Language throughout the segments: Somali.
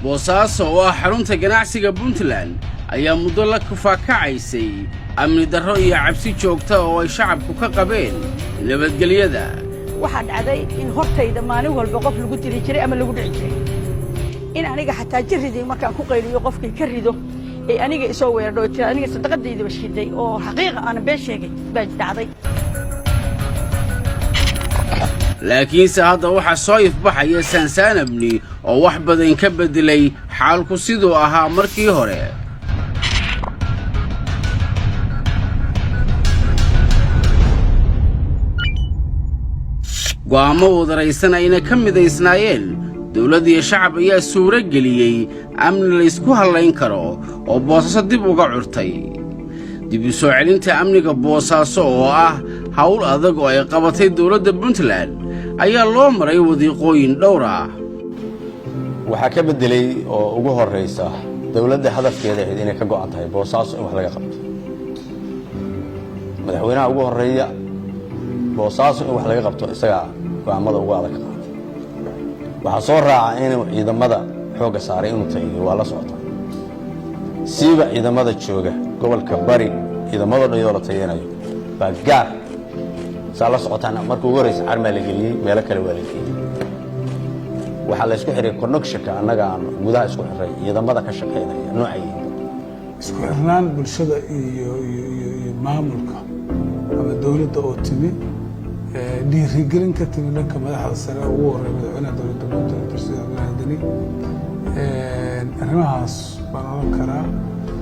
boosaaso oo ah xarunta ganacsiga Puntland ayaa muddo la kufaakacaysay amni darro iyo cabsi joogta oo ay shacabku ka qabeen nabadgelyada. waxaa dhacday in hortayda maalin walba qof lagu diri jiray ama lagu dhici jiray in aniga xataa jiridii markaan ku qayliyo qofkii ka rido ee aniga isoo weeraro jira aniga sadaqadayda bashiday oo xaqiiqa aan been sheegay baa dhacday. laakiinse hadda waxaa soo ifbaxaya saansaan amni oo wax badan ka bedelay xaalku siduu ahaa markii hore. go'aamo wadaraysan ayna ka midaysnaayeen dawladda iyo shacab ayaa suuro geliyey amni la isku hallayn karo oo boosaaso dib uga curtay. dib u soo celinta amniga boosaaso oo ah hawl adag oo ay qabatay dawladda Puntland ayaa loo maray wadiiqooyin dhowr ah. waxaa ka bedelay oo ugu horeysa dawladda hadafkeeda ahayd inay ka go'an tahay boosaaso in wax laga qabto. madaxweynaha ugu horeeya boosaaso in wax laga qabto isaga go'aamada ugu adag qaatay. waxaa soo raaca inuu ciidamada xoogga saaray inuu tayo waa la socota. siiba ciidamada jooga gobolka bari ciidamada dhayoo la tayanayo baa gaar saa la socotaan markii ugu horeysa xarmaa la geliyey meelo kale waa la geliyey. waxaa la isku xiray connectionka annaga aan gudaha isku xiray ciidamada ka shaqeynaya noocay isku xirnaan bulshada iyo maamulka ama dawladda oo timi dhiirigelin ka timi dhanka madaxda sare ugu horeeya madaxweynaha dawladda Puntland arrimahaas baan oran karaa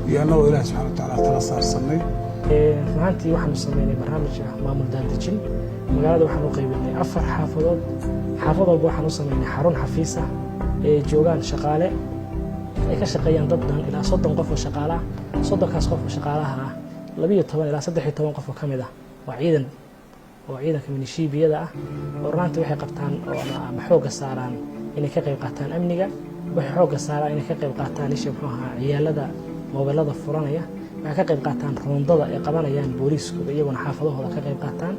iyo annagoo ilaahay subxaana wa tacaala tala saarsanay. maantii waxaanu sameynay barnaamij maamul daadejin magaalada waxaan u qaybinay 4 xaafadood. xaafad walba waxaan u sameynay xarun xafiis ah ee joogaan shaqaale ay ka shaqeeyaan dad dhan ilaa 30 qof oo shaqaale ah. 30kaas qof oo shaqaalaha ah 12 ilaa 13 qof oo kamid ah waa ciidanka milishiibiyada ah oo runtii waxay qabtaan oo ama xoogga saaraan inay ka qayb qaataan amniga. waxay xoogga saaraan inay ka qayb qaataan ciyaalada mobilada furanaya. waxay ka qayb qaataan roondada ay qabanayaan booliisku iyaguna xaafadahooda ka qayb qaataan.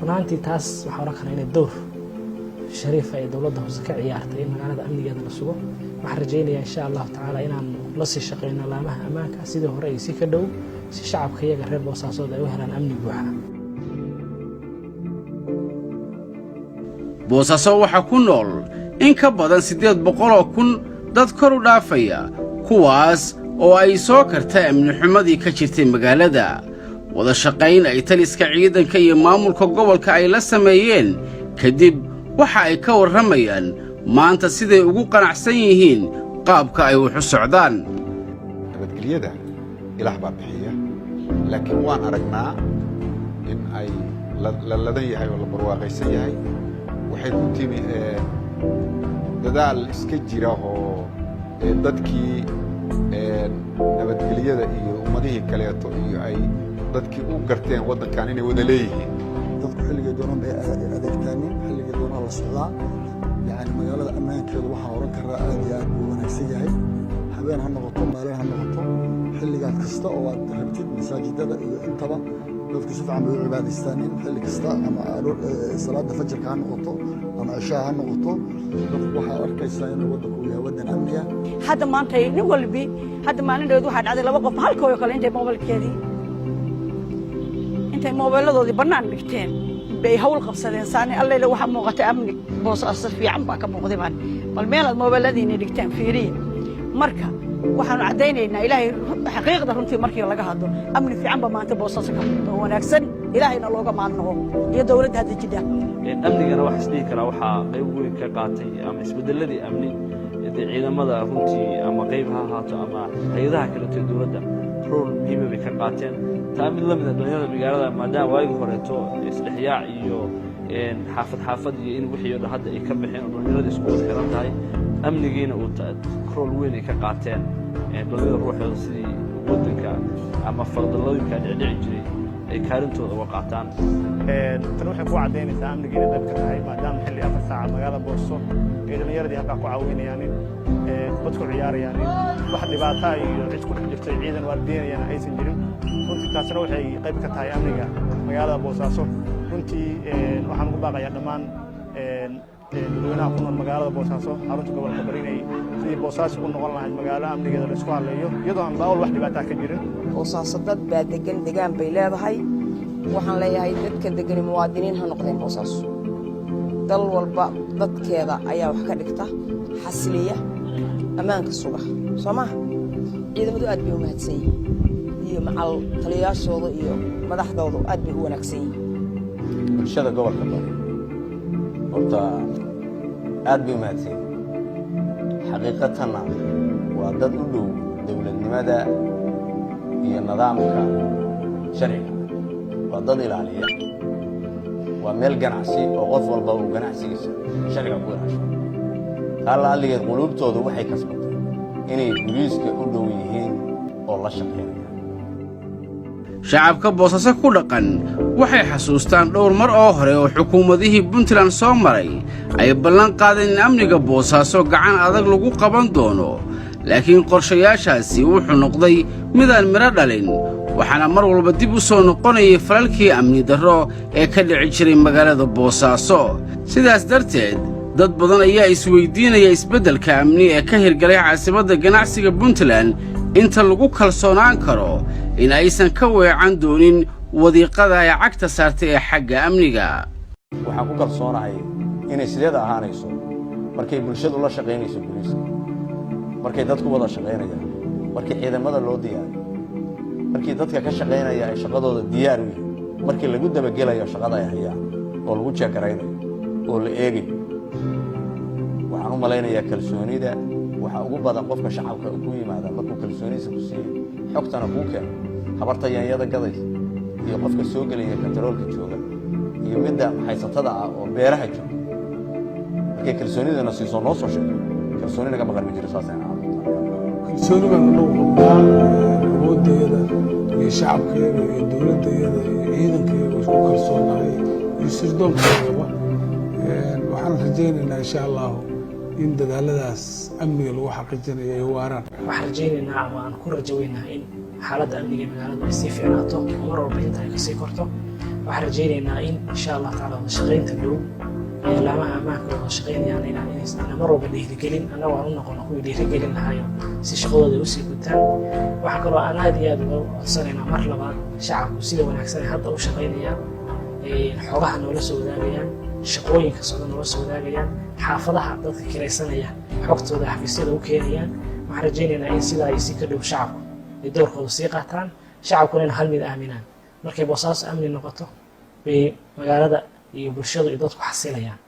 runtii taas waxaa oran karaa inay door shariif ay dawladda hoose ka ciyaartay in magaalada amnigeeda la sugo. waxaan rajaynayaa insha Allah tacaala inaan la sii shaqeyno laamaha ammaanka sidii hore ay si ka dhow si shacabka iyaga reer Boosaaso ay u helaan amni buuxa. boosaaso waxaa ku nool in ka badan 800,000 dad kor u dhaafaya kuwaas oo ay soo kartay amni xumadii ka jirtay magaalada. wada shaqayn ay taliska ciidanka iyo maamulka gobolka ay la sameeyeen kadib waxa ay ka warramayaan maanta siday ugu qanacsan yihiin qaabka ay wax u socdaan. nabadgelyada ilaah baa bixiya laakiin waan aragnaa in ay la ladan yahay oo la barwaaqaysan yahay. waxay ku timi dadaal iska jira oo dadkii nabadgelyada iyo ummadihii kaleeto iyo ay dadkii u garteen waddankan inay wada leeyihiin. dadku xilliga doonaan bay adeegtaanin xilliga doonaan la socdaa. yani magaalada ammaankeedu waxaan oran karaa aad iyo aad buu wanaagsan yahay. habeen ha noqoto maalin ha noqoto xilligaad kasta oo aad rabtid masaajidada iyo intaba dadku si fiican bay u cibaadaystaan xilli kasta ama salaada fajrka ha noqoto ama cishaa ha noqoto. dadku waxaa arkaysaa inuu waddanku yahay waddan amni ah. hadda maanta nin walbi hadda maalin dhoweed waxaa dhacday 2 qof halkooda kale intay moobiladoodii bannaan dhigteen bay hawl qabsadeen saani alleyla waxaa muuqata amni boosaaso fiican baa ka muuqday bal meelaad moobiladiina dhigteen fiiriye. marka waxaanu caddaynaynaa ilaahay xaqiiqda runtii markii laga hadlo amni fiican baa maanta boosaaso ka muuqda oo wanaagsan ilaahayna looga maadnaqo iyo dawladda hadda jidha. amnigana wax isdhihi karaa waxaa qayb weyn ka qaatay ama isbedeladii amni ee ciidamada runtii ama qayb ha ahaato ama hay'adaha kale ee dawladda rol muhiim ah ka qaateen. taa mid la mid ah dhalinyarada magaalada maadaama waagi horeeto isdhexyaac iyo xaafad iyo in wixii hadda ay ka baxeen oo dhalinyarada isku wada xiran tahay amnigiina uu rol weyn ay ka qaateen. dhalinyarada ruuxooda sidii waddanka ama fardalooyinka dhicdhici jiray ay kaalintooda uga qaataan. tan waxay ku cadaynaysaa amnigeena dab ka tahay maadaama xilli 4 saac magaalada Boorso ee dhalinyaradii halka ku caawinayaan kubad ku ciyaarayaan wax dhibaato iyo cid ku jirtay ciidan waardiyeynayaan aysan jirin. runtii taasina waxay qayb ka tahay amniga magaalada Boosaaso. runtii waxaan ugu baaqayaa dhammaan dadweynaha ku nool magaalada boosaaso xarunta gobolka bari inay sidii boosaaso u noqon lahayd magaalo amnigeeda la isku haleeyo iyadoo aan baawal wax dhibaataa ka jirin boosaaso dad baa degan degaan bay leedahay waxaan leeyahay dadka degani muwaadiniin ha noqdeen boosaaso dal walba dadkeeda ayaa wax ka dhigta xasiliya ammaanka suga soo maha ciidamadu aad bay u mahadsan yihiin iyo macal taliyayaashooda iyo madaxdoodu aad bay u wanaagsan yihiin bulshada gobolka bari horta aad bay u mahadsan yihiin xaqiiqatanna waa dad u dhow dowladnimada iyo nidaamka sharciga waa dad ilaaliya waa meel ganacsi oo qof walba uu ganacsigiisa sharciga ku ilaasho taalla alligeed quluubtooda waxay kasbatay inay booliiska u dhow yihiin oo la shaqeynaya shacabka boosaaso ku dhaqan waxay xasuustaan dhowr mar oo hore oo xukuumadihii puntland soo maray ay ballan qaadeen in amniga boosaaso gacan adag lagu qaban doono laakiin qorshayaashaasi wuxuu noqday midaan midho dhalin waxaana mar walba dib u soo noqonayay falalkii amni darro ee ka dhici jiray magaalada boosaaso sidaas darteed dad badan ayaa isweyddiinaya isbeddelka amni ee ka hirgalay caasimadda ganacsiga puntland inta lagu kalsoonaan karo in aysan ka weecan doonin wadiiqada ay cagta saartay ee xagga amniga waxaan ku kalsoonahay inay sideeda ahaanayso markay bulshadu la shaqaynayso booliiska markay dadku wada shaqaynayaan markii ciidamada loo diyaariyo markii dadka ka shaqaynaya ay shaqadooda diyaar u yihiin markii lagu dabagelayo shaqada ay hayaan oo lagu jeekaraynayo oo la eegayo waxaan u malaynayaa kalsoonida waxa ugu badan qofka shacabka ku yimaada markuu kalsoonidiisa ku siiyo xogtana kuu keeno habarta yaanyada gadaysa iyo qofka soo gelaya kantaroolka jooga iyo midda haysatada ah oo beeraha jooga markay kalsoonidana siiso noo soo sheego kalsooni naga maqan ma jiro saasay kalsooni baan anagu qabnaa awooddeeda iyo shacabkeeda iyo dowladdeeda iyo ciidankeeda isku kalsoonahay iyo sirdoonkeedaba waxaan rajaynaynaa insha allahu in dadaaladaas amniga lagu xaqiijinayo ay waaraan waxaan rajaynaynaa ama aan ku rajaweynaha in xaaladda amniga magaaladu ay sii fiicnaato oo mar walba inta ay kasii korto waxaan rajaynaynaa in insha allah tacaala wada shaqaynta dhow laamaha ammaanka wada shaqaynayaan inaan mar walba dhiirigelin annagu aan u noqono kuwii dhiirigelin lahayo si shaqadooda ay usii gutaan waxaa kaloo aan aad iyo aad uga codsanaynaa mar labaad shacabku sida wanaagsan ay hadda u shaqaynayaan xogaha noola soo wadaagayaan shaqooyinka socda noola soo wadaagayaan xaafadaha dadka kiraysanaya xogtooda xafiisyada u keenayaan waxaan rajaynaynaa in sidaa ay si ka dhow shacabku ay doorkooda sii qaataan shacabkuna in hal mid aaminaan markay boosaaso amni noqoto bay magaalada iyo bulshadu iyo dadku xasilayaan